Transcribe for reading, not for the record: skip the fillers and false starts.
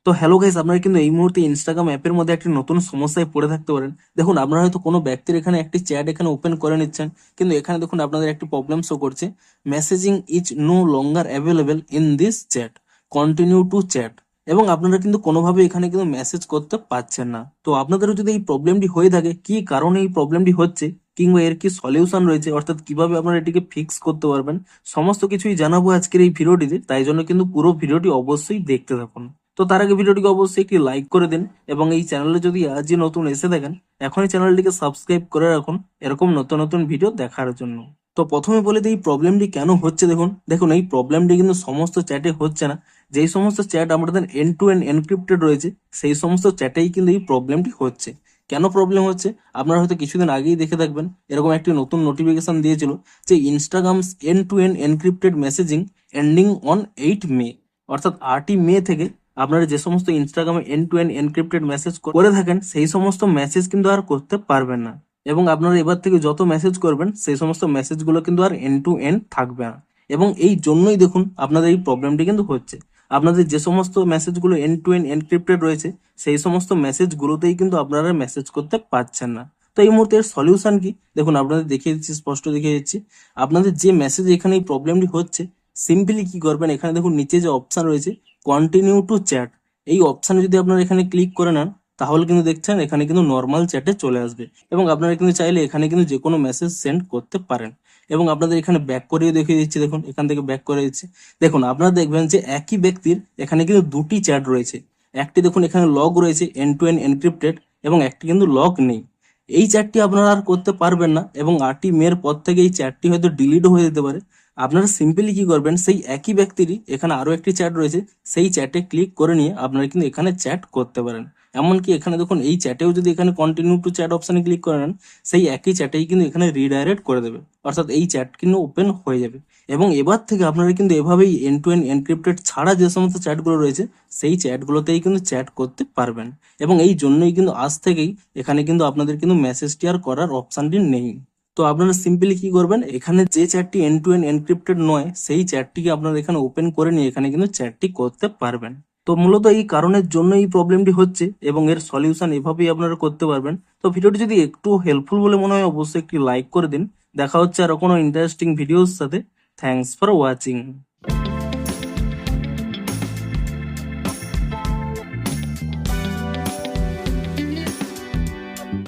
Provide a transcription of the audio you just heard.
তো hello guys, আপনারা কিন্তু এই মুহূর্তে ইনস্টাগ্রাম অ্যাপের মধ্যে একটি নতুন সমস্যায় পড়ে থাকতে পারেন। দেখুন, আপনারা হয়তো কোনো ব্যক্তির এখানে একটি চ্যাট এখানে ওপেন করে নিচ্ছেন, কিন্তু এখানে দেখুন আপনাদের একটি প্রবলেম শো করছে, messaging is no longer available in this chat, continue to chat. এবং আপনারা কিন্তু কোনোভাবে এখানে কিন্তু মেসেজ করতে পারছেন না। তো আপনাদেরও যদি এই প্রবলেমটি হয়ে থাকে, কি কারণে এই প্রবলেমটি হচ্ছে কিংবা এর কি সলিউশন রয়েছে, অর্থাৎ কিভাবে আপনারা এটিকে ফিক্স করতে পারবেন, সমস্ত কিছুই জানাবো আজকের এই ভিডিওটিতে। তাই জন্য কিন্তু পুরো ভিডিওটি অবশ্যই দেখতে থাকুন। তো তার আগে ভিডিওটিকে অবশ্যই একটি লাইক করে দিন, এবং এই চ্যানেলে যদি আজই নতুন এসে থাকেন, এখনই চ্যানেলটিকে সাবস্ক্রাইব করে রাখুন এরকম নতুন নতুন ভিডিও দেখার জন্য। তো প্রথমে বলে দিই এই প্রবলেমটি কেন হচ্ছে। দেখুন দেখুন এই প্রবলেমটি কিন্তু সমস্ত চ্যাটে হচ্ছে না। যেই সমস্ত চ্যাট আমাদের এন্ড টু এন্ড এনক্রিপ্টেড রয়েছে, সেই সমস্ত চ্যাটেই কিন্তু এই প্রবলেমটি হচ্ছে। কেন প্রবলেম হচ্ছে আপনারা হয়তো কিছুদিন আগেই দেখে থাকবেন, এরকম একটি নতুন নোটিফিকেশন দিয়েছিল যে Instagram's end to end encrypted messaging ending on 8 May, অর্থাৎ 8ই মে থেকে আপনারা যে সমস্ত ইনস্টাগ্রামে end to end encrypted message করে থাকেন, সেই সমস্ত মেসেজ কিন্তু আর করতে পারবেন না। এবং আপনারা এবার থেকে যত মেসেজ করবেন, সেই সমস্ত মেসেজগুলো কিন্তু আর এন্ড টু এন্ড থাকবে না। এবং এই জন্যই দেখুন আপনাদের এই প্রবলেমটি কিন্তু হচ্ছে। আপনাদের যে সমস্ত মেসেজগুলো এন্ড টু এন্ড এনক্রিপ্টেড রয়েছে, সেই সমস্ত মেসেজগুলোতেই কিন্তু আপনারা মেসেজ করতে পারছেন না। তো এই মুহূর্তে এর সলিউশন কি, দেখুন আপনাদের দেখিয়ে দিচ্ছি, স্পষ্ট দেখিয়ে দিচ্ছি। আপনাদের যে মেসেজ এখানে এই প্রবলেমটি হচ্ছে, সিম্পলি কি করবেন, এখানে দেখুন নিচে যে অপশন রয়েছে কন্টিনিউ টু চ্যাট, এই অপশানে যদি আপনারা এখানে ক্লিক করে নেন, তাহলে কিন্তু দেখছেন এখানে কিন্তু নর্মাল চ্যাটে চলে আসবে। এবং আপনারা কিন্তু চাইলে এখানে কিন্তু যে কোনো মেসেজ সেন্ড করতে পারেন। এবং আপনাদের এখানে ব্যাক করিয়ে দেখিয়ে দিচ্ছি, দেখুন এখান থেকে ব্যাক করে দিচ্ছি। দেখুন আপনারা দেখবেন যে একই ব্যক্তির এখানে কিন্তু দুটি চ্যাট রয়েছে। একটি দেখুন এখানে লগ রয়েছে এন্ড টু এন্ড এনক্রিপ্টেড, এবং একটি কিন্তু লগ নেই। এই চ্যাটটি আপনারা আর করতে পারবেন না, এবং 8ই মের পর থেকে এই চ্যাটটি হয়তো ডিলিটও হয়ে যেতে পারে। আপনারা সিম্পলি কি করবেন, সেই একই ব্যক্তিরই এখানে আরো একটি চ্যাট রয়েছে, সেই চ্যাটে ক্লিক করে নিয়ে আপনারা কিন্তু এখানে চ্যাট করতে পারেন। এমনকি এখানে দেখুন এই চ্যাটেও যদি এখানে কন্টিনিউ টু চ্যাট অপশনে ক্লিক করে নেন, সেই একই চ্যাটেই কিন্তু এখানে রিডাইরেক্ট করে দেবে, অর্থাৎ এই চ্যাট কিন্তু ওপেন হয়ে যাবে। এবং এবার থেকে আপনারা কিন্তু এভাবেই এন্ড টু এন্ড এনক্রিপ্টেড ছাড়া যে সমস্ত চ্যাটগুলো রয়েছে, সেই চ্যাটগুলোতেই কিন্তু চ্যাট করতে পারবেন। এবং এই জন্যই কিন্তু আজ থেকেই এখানে কিন্তু আপনাদের কিন্তু মেসেজটি আর করার অপশনটি নেই। তো আপনারা সিম্পলি কি করবেন, এখানে যে চ্যাটটি এন্ড টু এন্ড এনক্রিপ্টেড নয়, সেই চ্যাটটিকে আপনারা এখানে ওপেন করে নিয়ে এখানে কিন্তু চ্যাটটি করতে পারবেন। তো মূলত এই কারণের জন্য এই প্রবলেমটি হচ্ছে, এবং এর সলিউশন এভাবেই আপনারা করতে পারবেন। তো ভিডিওটি যদি একটু হেল্পফুল বলে মনে হয়, অবশ্যই একটি লাইক করে দিন। দেখা হচ্ছে আরো কোনো ইন্টারেস্টিং ভিডিওর সাথে। Thanks for watching.